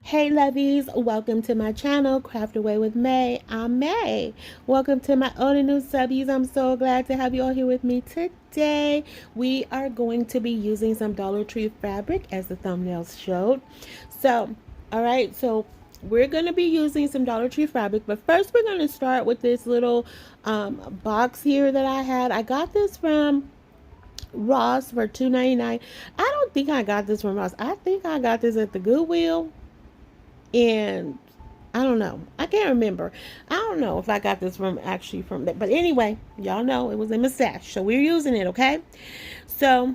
Hey lovies, welcome to my channel, Craft Away with May. I'm May. Welcome to my old and new subbies. I'm so glad to have you all here with me today. We are going to be using some Dollar Tree fabric as the thumbnails showed. So we're going to be using some Dollar Tree fabric, but first we're going to start with this little box here that I had. I got this from Ross for $2.99. I don't think I got this from Ross. I think I got this at the Goodwill. And I don't know. I can't remember. I don't know if I got this from that. But anyway, y'all know it was in my stash. So we're using it, okay? So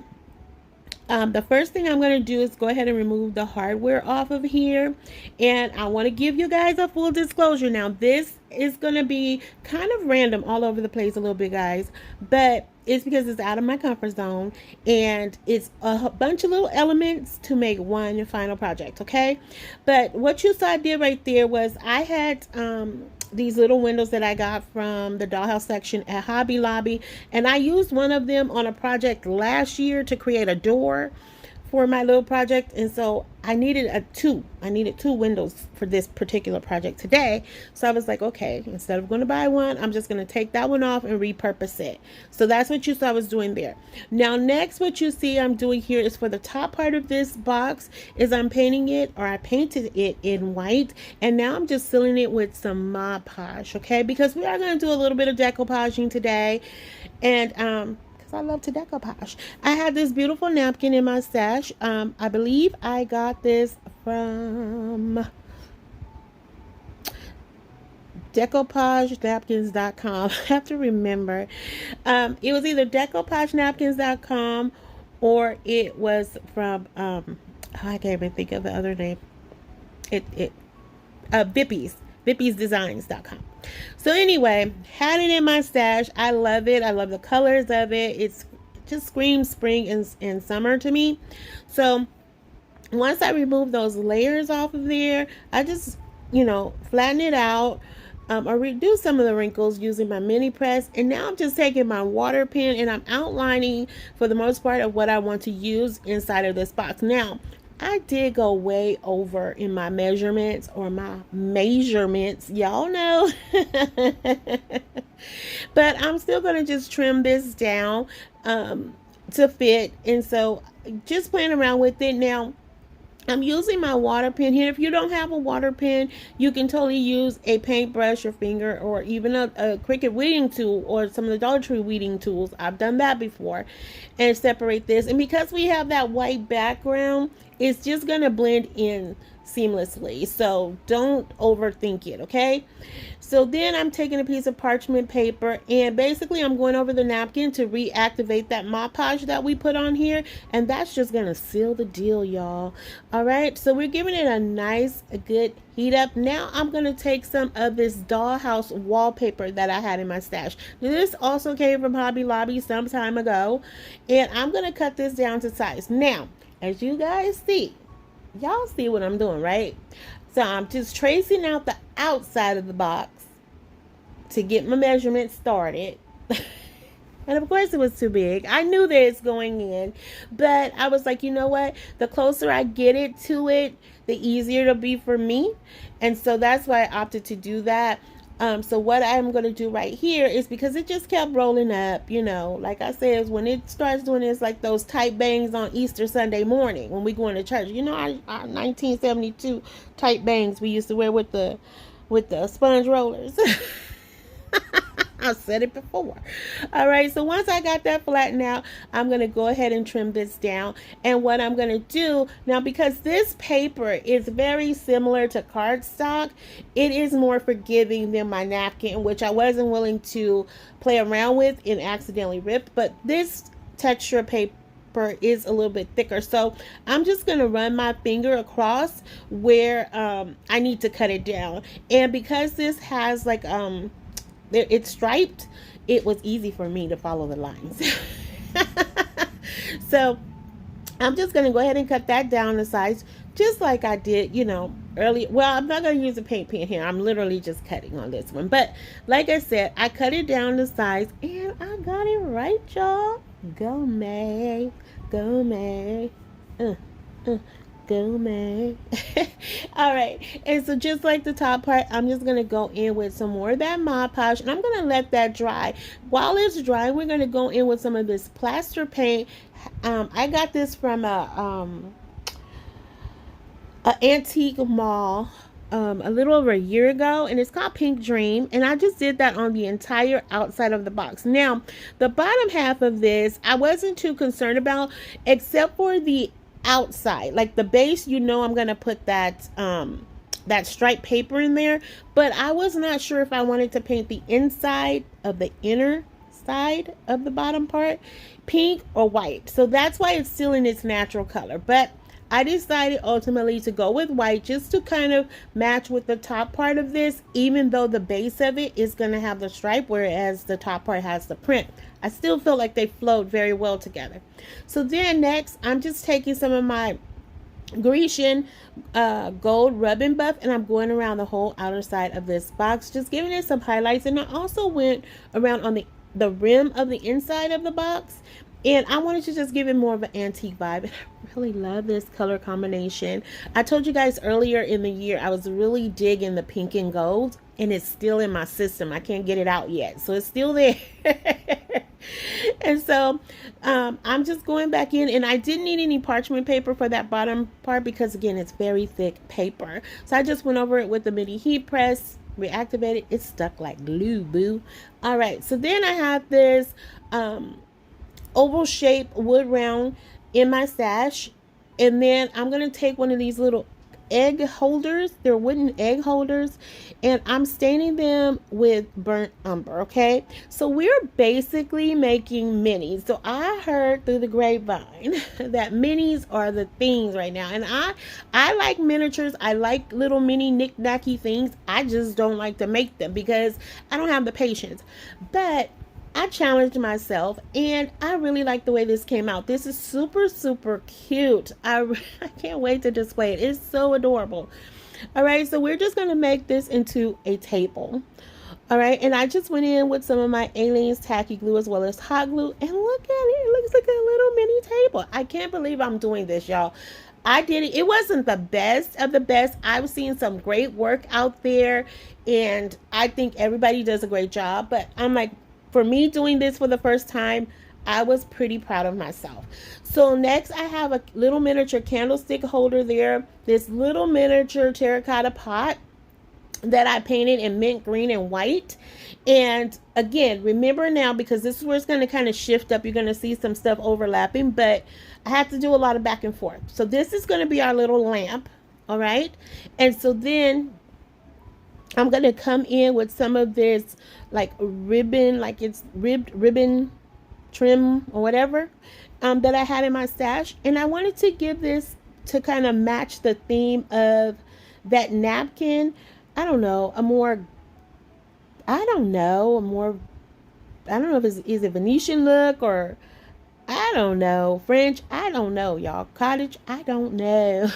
the first thing I'm going to do is go ahead and remove the hardware off of here. And I want to give you guys a full disclosure. Now, this is going to be kind of random all over the place a little bit, guys. But it's because it's out of my comfort zone. And it's a bunch of little elements to make one final project, okay? But what you saw I did right there was I had these little windows that I got from the dollhouse section at Hobby Lobby, and I used one of them on a project last year to create a door for my little project, and so I needed two windows for this particular project today. So I was like, okay, instead of going to buy one, I'm just going to take that one off and repurpose it. So that's what you saw I was doing there. Now next, what you see I'm doing here is for the top part of this box is I'm painting it, or I painted it in white, and now I'm just filling it with some Mod Podge, okay, because we are going to do a little bit of decoupaging today. And I love to decoupage. I had this beautiful napkin in my stash. I believe I got this from decoupagenapkins.com. I have to remember. It was either decoupagenapkins.com or it was from I can't even think of the other name. Vippiesdesigns.com. So anyway, had it in my stash. I love it. I love the colors of it. It just screams spring and summer to me. So once I remove those layers off of there, I just, flatten it out. I reduce some of the wrinkles using my mini press, and now I'm just taking my water pen and I'm outlining for the most part of what I want to use inside of this box. Now I did go way over in my measurements, y'all know. But I'm still going to just trim this down to fit. And so just playing around with it. Now, I'm using my water pen here. If you don't have a water pen, you can totally use a paintbrush or finger, or even a Cricut weeding tool, or some of the Dollar Tree weeding tools. I've done that before. And separate this. And because we have that white background, it's just going to blend in seamlessly. So don't overthink it, okay? So then I'm taking a piece of parchment paper, and basically I'm going over the napkin to reactivate that Mod Podge that we put on here, and that's just going to seal the deal, y'all. All right, so we're giving it a good heat up. Now I'm going to take some of this dollhouse wallpaper that I had in my stash. This also came from Hobby Lobby some time ago, and I'm going to cut this down to size. Now, as you guys see, y'all see what I'm doing, right? So I'm just tracing out the outside of the box to get my measurements started. And of course it was too big. I knew that it's going in, but I was like, you know what? The closer I get it to it, the easier it'll be for me. And so that's why I opted to do that. So what I'm going to do right here is, because it just kept rolling up, like I said, when it starts doing this, like those tight bangs on Easter Sunday morning when we go into church, our 1972 tight bangs we used to wear with the sponge rollers. I said it before. All right, so once I got that flattened out, I'm going to go ahead and trim this down. And what I'm going to do now, because this paper is very similar to cardstock, it is more forgiving than my napkin, which I wasn't willing to play around with and accidentally rip. But this texture paper is a little bit thicker, so I'm just going to run my finger across where I need to cut it down. And because this has like it's striped, it was easy for me to follow the lines. So I'm just going to go ahead and cut that down to size, just like I did, earlier. Well, I'm not going to use a paint pen here. I'm literally just cutting on this one. But like I said, I cut it down to size, and I got it right, y'all. Go May. Go May. Go go, man. All right, and so just like the top part, I'm just gonna go in with some more of that Mod Podge, and I'm gonna let that dry. While it's dry, we're gonna go in with some of this plaster paint. I got this from a antique mall a little over a year ago, and it's called Pink Dream, and I just did that on the entire outside of the box. Now the bottom half of this I wasn't too concerned about, except for the outside, like the base. I'm gonna put that that striped paper in there, but I was not sure if I wanted to paint the inside of the inner side of the bottom part pink or white. So that's why it's still in its natural color, but I decided ultimately to go with white, just to kind of match with the top part of this, even though the base of it is going to have the stripe, whereas the top part has the print. I still feel like they flowed very well together. So then next, I'm just taking some of my Grecian gold rub and buff, and I'm going around the whole outer side of this box, just giving it some highlights. And I also went around on the rim of the inside of the box, and I wanted to just give it more of an antique vibe. And I really love this color combination. I told you guys earlier in the year I was really digging the pink and gold, and it's still in my system. I can't get it out yet, so it's still there. And so I'm just going back in, and I didn't need any parchment paper for that bottom part because, again, it's very thick paper. So I just went over it with the mini heat press, reactivated. It's stuck like glue, boo. All right, so then I have this oval shaped wood round in my stash, and then I'm gonna take one of these little egg holders. They're wooden egg holders, and I'm staining them with burnt umber. Okay, so we're basically making minis. So I heard through the grapevine that minis are the things right now, and I like miniatures. I like little mini knick-knacky things. I just don't like to make them because I don't have the patience. But I challenged myself, and I really like the way this came out. This is super, super cute. I can't wait to display it. It's so adorable. All right, so we're just going to make this into a table. All right, and I just went in with some of my Aliens tacky glue as well as hot glue, and look at it. It looks like a little mini table. I can't believe I'm doing this, y'all. I did it. It wasn't the best of the best. I've seen some great work out there, and I think everybody does a great job, but I'm like, for me doing this for the first time, I was pretty proud of myself. So next I have a little miniature candlestick holder there. This little miniature terracotta pot that I painted in mint green and white. And again, remember now, because this is where it's going to kind of shift up. You're going to see some stuff overlapping, but I have to do a lot of back and forth. So this is going to be our little lamp. All right. And so then I'm going to come in with some of this like ribbon, like it's ribbed ribbon trim or whatever that I had in my stash. And I wanted to give this to kind of match the theme of that napkin. I don't know if it's, is it Venetian look or I don't know, French, I don't know, y'all, cottage, I don't know.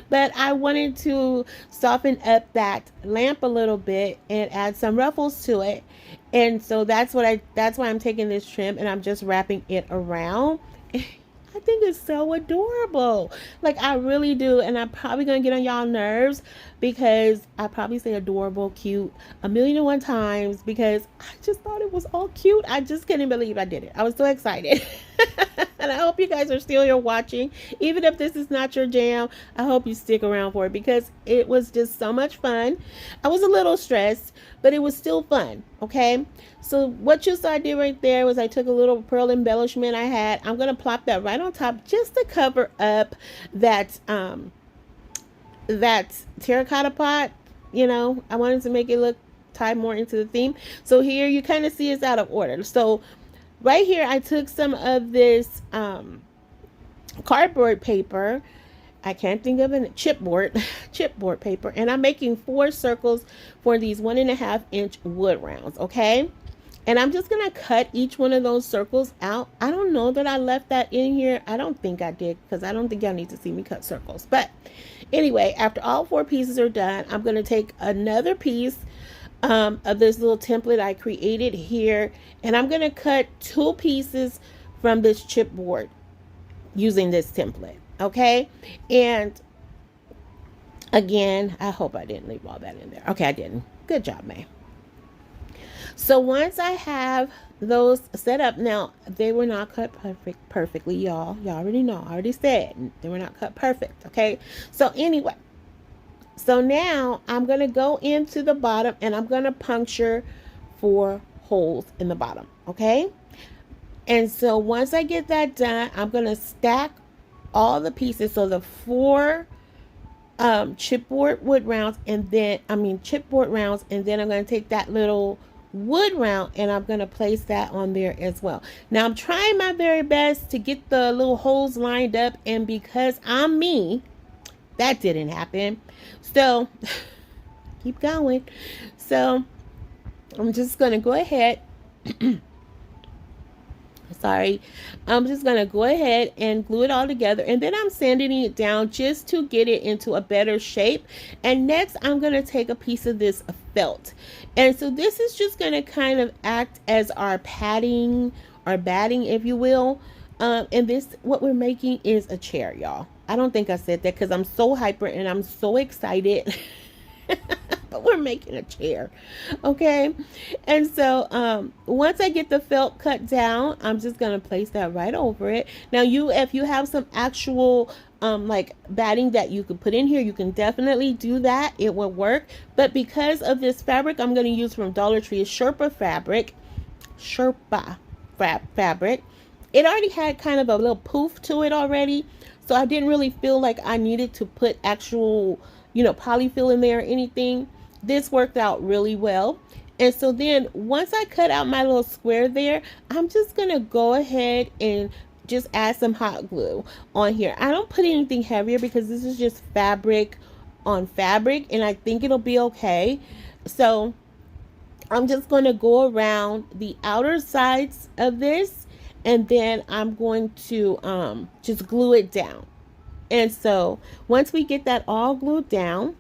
But I wanted to soften up that lamp a little bit and add some ruffles to it. And so that's why I'm taking this trim and I'm just wrapping it around. I think it's so adorable. Like, I really do. And I'm probably going to get on y'all nerves because I probably say adorable, cute 1,000,001 times because I just thought it was all cute. I just couldn't believe I did it. I was so excited. And I hope you guys are still here watching. Even if this is not your jam, I hope you stick around for it because it was just so much fun. I was a little stressed, but it was still fun. Okay, so what you saw I did right there was I took a little pearl embellishment I had. I'm going to plop that right on top just to cover up that that terracotta pot. You know, I wanted to make it look tie more into the theme. So here you kind of see it's out of order. So right here I took some of this cardboard paper. I can't think of it. Chipboard paper, and I'm making 4 circles for these 1.5-inch wood rounds. Okay, and I'm just gonna cut each one of those circles out. I don't know that I left that in here. I don't think I did because I don't think y'all need to see me cut circles. But anyway, after all 4 pieces are done, I'm gonna take another piece of this little template I created here, and I'm gonna cut 2 pieces from this chipboard using this template. Okay. And again, I hope I didn't leave all that in there. Okay, I didn't. Good job, May. So once I have those set up, now they were not cut perfectly, y'all. Y'all already know. I already said they were not cut perfect. Okay. So anyway, so now I'm going to go into the bottom and I'm going to puncture 4 holes in the bottom. Okay. And so once I get that done, I'm going to stack all the pieces. So the 4 chipboard wood rounds, and then chipboard rounds, and then I'm going to take that little wood round and I'm going to place that on there as well. Now I'm trying my very best to get the little holes lined up, and because I'm me, that didn't happen. So keep going. So I'm just going to go ahead sorry, I'm just going to go ahead and glue it all together, and then I'm sanding it down just to get it into a better shape. And next I'm going to take a piece of this felt, and so this is just going to kind of act as our padding or batting, if you will. And this, what we're making is a chair, y'all. I don't think I said that because I'm so hyper and I'm so excited. But we're making a chair. Okay. And so once I get the felt cut down, I'm just going to place that right over it. Now if you have some actual like batting that you could put in here, you can definitely do that. It will work. But because of this fabric I'm going to use from Dollar Tree is Sherpa fabric. It already had kind of a little poof to it already. So I didn't really feel like I needed to put actual, polyfill in there or anything. This worked out really well. And so then once I cut out my little square there, I'm just going to go ahead and just add some hot glue on here. I don't put anything heavier because this is just fabric on fabric, and I think it'll be okay. So I'm just going to go around the outer sides of this, and then I'm going to just glue it down. And so once we get that all glued down,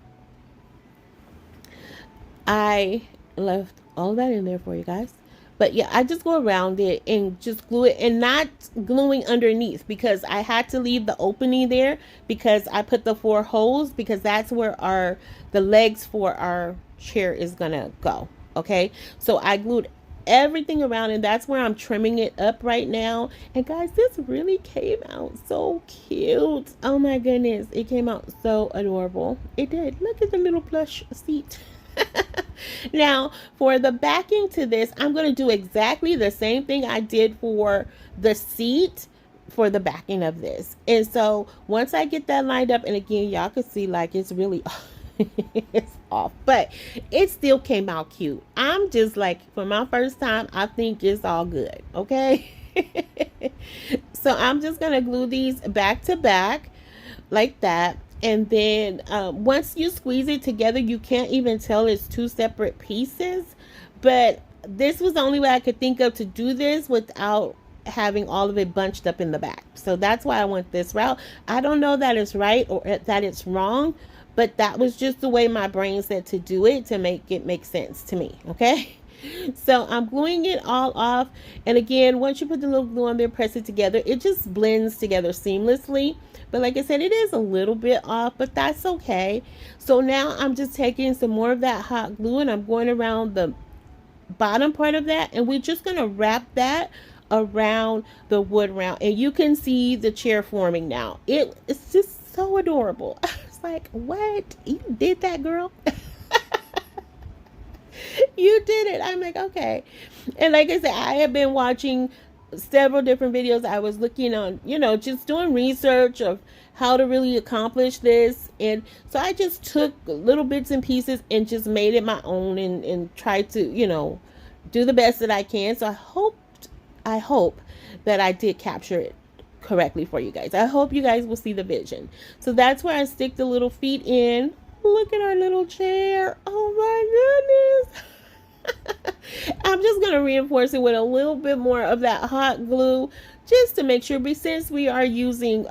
I left all that in there for you guys. But yeah, I just go around it and just glue it, and not gluing underneath because I had to leave the opening there because I put the 4 holes because that's where the legs for our chair is gonna go. Okay, so I glued everything around, and that's where I'm trimming it up right now. And guys, this really came out so cute. Oh my goodness, it came out so adorable. It did. Look at the little plush seat. Now for the backing to this, I'm going to do exactly the same thing I did for the seat for the backing of this. And so once I get that lined up, and again, y'all can see like it's really it's off, but it still came out cute. I'm just like, for my first time, I think it's all good. Okay. So I'm just going to glue these back to back like that. And then once you squeeze it together, you can't even tell it's 2 separate pieces. But this was the only way I could think of to do this without having all of it bunched up in the back. So that's why I went this route. I don't know that it's right or that it's wrong, but that was just the way my brain said to do it to make it make sense to me. Okay. So I'm gluing it all off. And again, once you put the little glue on there, press it together, it just blends together seamlessly. But like I said, it is a little bit off, but that's okay. So now I'm just taking some more of that hot glue and I'm going around the bottom part of that, and we're just going to wrap that around the wood round. And you can see the chair forming now. It's just so adorable. I was like, what? You did that, girl? You did it. I'm like, okay. And like I said, I have been watching several different videos. I was looking on, just doing research of how to really accomplish this. And so I just took little bits and pieces and just made it my own and tried to, do the best that I can. So I hope that I did capture it correctly for you guys. I hope you guys will see the vision. So that's where I stick the little feet in. Look at our little chair. Oh my goodness. I'm just going to reinforce it with a little bit more of that hot glue just to make sure, but since we are using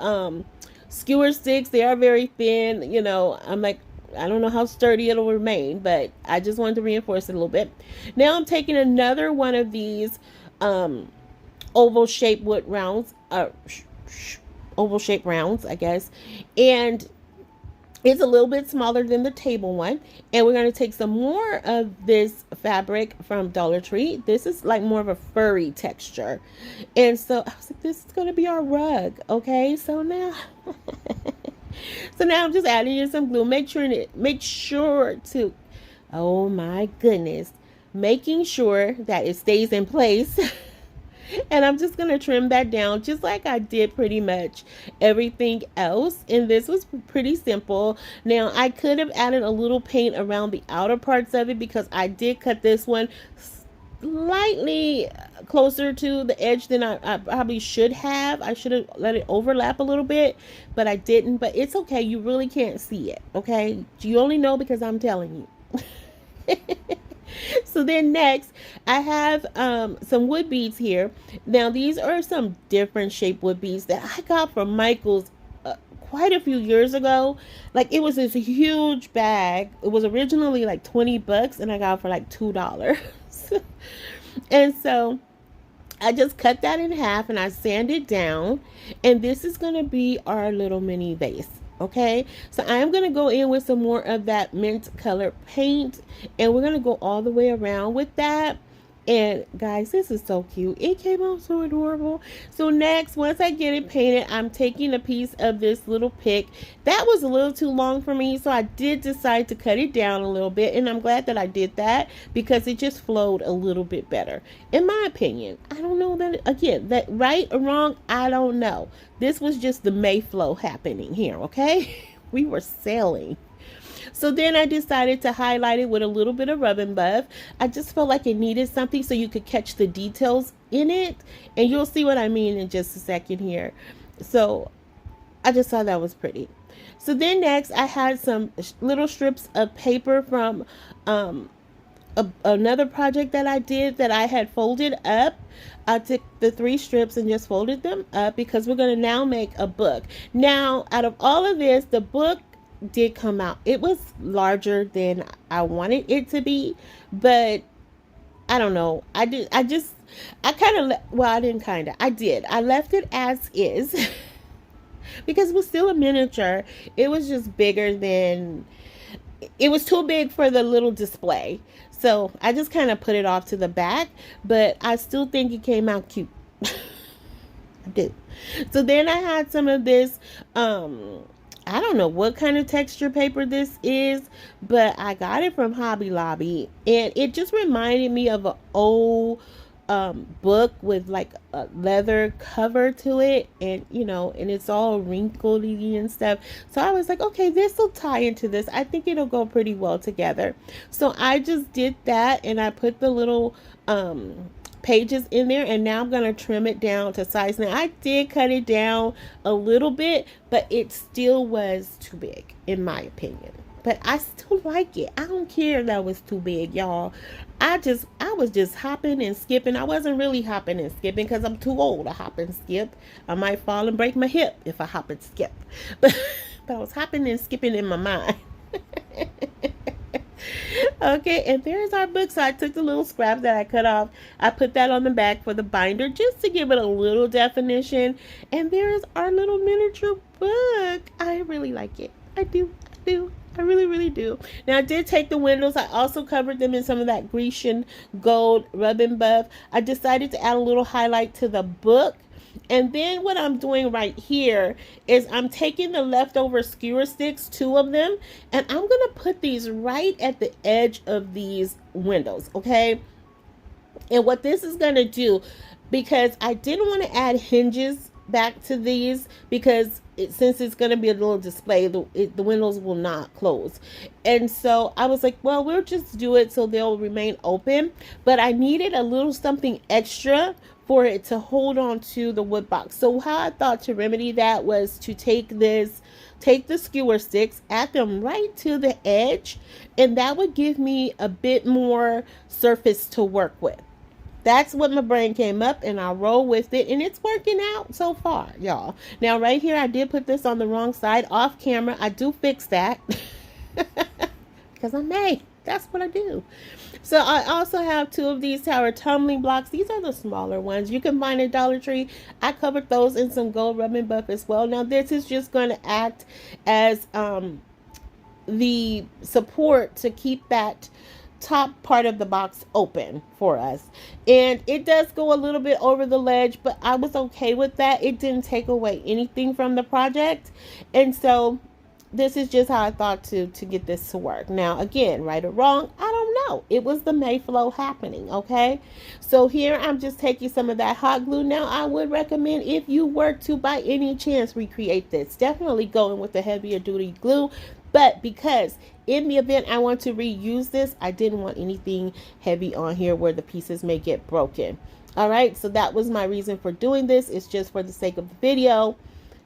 skewer sticks, they are very thin, I'm like, I don't know how sturdy it'll remain, but I just wanted to reinforce it a little bit. Now I'm taking another one of these oval shaped wood rounds, oval shaped rounds, I guess. And it's a little bit smaller than the table one. And we're going to take some more of this fabric from Dollar Tree. This is like more of a furry texture. And so I was like, this is going to be our rug. Okay, so now so now I'm just adding in some glue. Make sure to, oh my goodness, making sure that it stays in place. And I'm just going to trim that down just like I did pretty much everything else. And this was pretty simple. Now, I could have added a little paint around the outer parts of it because I did cut this one slightly closer to the edge than I probably should have. I should have let it overlap a little bit, but I didn't. But it's okay. You really can't see it, okay? You only know because I'm telling you. So then next, I have some wood beads here. Now, these are some different shaped wood beads that I got from Michael's quite a few years ago. Like, it was this huge bag. It was originally like $20, and I got it for like $2. And so I just cut that in half, and I sanded it down. And this is going to be our little mini vase. Okay, so I am going to go in with some more of that mint color paint, and we're going to go all the way around with that. And guys, this is so cute. It came out so adorable. So next, once I get it painted, I'm taking a piece of this little pick. That was a little too long for me, so I did decide to cut it down a little bit. And I'm glad that I did that because it just flowed a little bit better, in my opinion. I don't know that, again, that right or wrong, I don't know. This was just the May flow happening here, okay? We were sailing. So then I decided to highlight it with a little bit of Rub and Buff. I just felt like it needed something so you could catch the details in it. And you'll see what I mean in just a second here. So I just thought that was pretty. So then next I had some little strips of paper from another project that I did that I had folded up. I took the 3 strips and just folded them up because we're going to now make a book. Now, out of all of this, the book did come out. It was larger than I wanted it to be, but I don't know. I did I left it as is because it was still a miniature. It was just bigger than, it was too big for the little display. So I just kind of put it off to the back, but I still think it came out cute. I did. So then I had some of this, I don't know what kind of texture paper this is, but I got it from Hobby Lobby, and it just reminded me of an old book with like a leather cover to it, and you know, and it's all wrinkly and stuff. So I was like, okay, this will tie into this. I think it'll go pretty well together. So I just did that, and I put the little pages in there, and now I'm going to trim it down to size. Now I did cut it down a little bit, but it still was too big in my opinion, but I still like it. I don't care that was too big, y'all. I was just hopping and skipping. I wasn't really hopping and skipping because I'm too old to hop and skip. I might fall and break my hip if I hop and skip, but I was hopping and skipping in my mind. Okay, and there's our book. So I took the little scraps that I cut off. I put that on the back for the binder just to give it a little definition. And there's our little miniature book. I really like it. I do. I really do. Now I did take the windows. I also covered them in some of that Grecian gold Rub and Buff. I decided to add a little highlight to the book. And then what I'm doing right here is I'm taking the leftover skewer sticks, 2 of them, and I'm going to put these right at the edge of these windows, okay? And what this is going to do, because I didn't want to add hinges back to these, because since it's going to be a little display, the windows will not close. And so I was like, well, we'll just do it so they'll remain open. But I needed a little something extra for it to hold on to the wood box. So how I thought to remedy that was to take the skewer sticks, add them right to the edge, and that would give me a bit more surface to work with. That's what my brain came up, and I roll with it, and it's working out so far, y'all. Now right here, I did put this on the wrong side off camera. I do fix that because I'm May. That's what I do. So I also have 2 of these tower tumbling blocks. These are the smaller ones. You can find at Dollar Tree. I covered those in some gold rubbing buff as well. Now this is just going to act as the support to keep that top part of the box open for us. And it does go a little bit over the ledge, but I was okay with that. It didn't take away anything from the project. And so this is just how I thought to get this to work. Now again, right or wrong, I don't know. It was the Mayflow happening, okay? So here I'm just taking some of that hot glue. Now I would recommend, if you were to by any chance recreate this, definitely going with the heavier duty glue. But because in the event I want to reuse this, I didn't want anything heavy on here where the pieces may get broken. All right, so that was my reason for doing this. It's just for the sake of the video.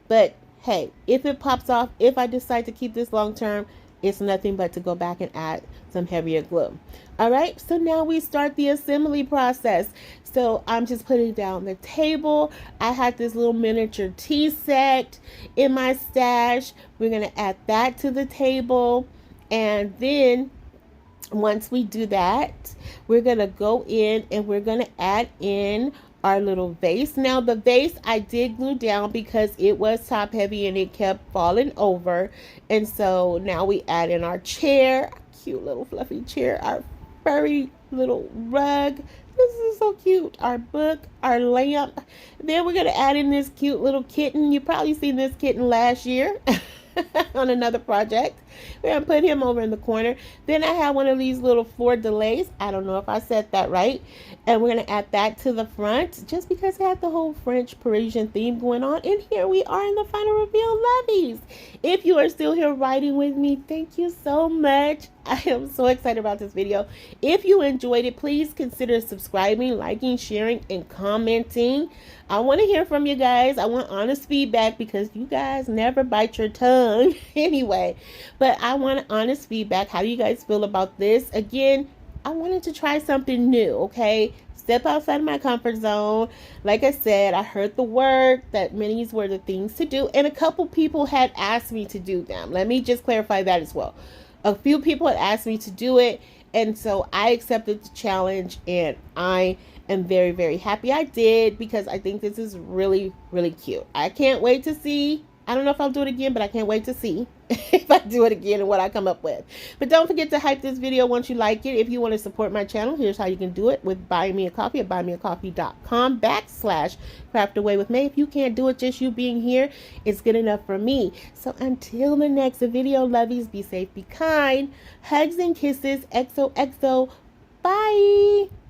But hey, if it pops off, if I decide to keep this long term, it's nothing but to go back and add some heavier glue. All right, so now we start the assembly process. So I'm just putting down the table. I had this little miniature tea set in my stash. We're going to add that to the table. And then once we do that, we're going to go in and we're going to add in our little vase. Now the vase I did glue down because it was top heavy and it kept falling over. And so now we add in our chair, cute little fluffy chair, our furry little rug. This is so cute. Our book, our lamp. Then we're going to add in this cute little kitten. You probably seen this kitten last year on another project. We're going to put him over in the corner. Then I have one of these little fleur de lis. I don't know if I said that right. And we're going to add that to the front just because it had the whole French Parisian theme going on. And here we are in the final reveal, Lovies. If you are still here writing with me, thank you so much. I am so excited about this video. If you enjoyed it, please consider subscribing, liking, sharing, and commenting. I want to hear from you guys. I want honest feedback because you guys never bite your tongue anyway. But I want honest feedback. How do you guys feel about this? Again, I wanted to try something new, okay? Step outside of my comfort zone. Like I said, I heard the word that minis were the things to do. And a couple people had asked me to do them. Let me just clarify that as well. A few people had asked me to do it. And so I accepted the challenge. And I am very, very happy I did because I think this is really, really cute. I can't wait to see. I don't know if I'll do it again, but I can't wait to see if I do it again and what I come up with. But don't forget to hype this video once you like it. If you want to support my channel, here's how you can do it with buying me a coffee at buymeacoffee.com/craftaway with May. If you can't do it, just you being here is good enough for me. So until the next video, lovies, be safe, be kind. Hugs and kisses. XOXO. Bye.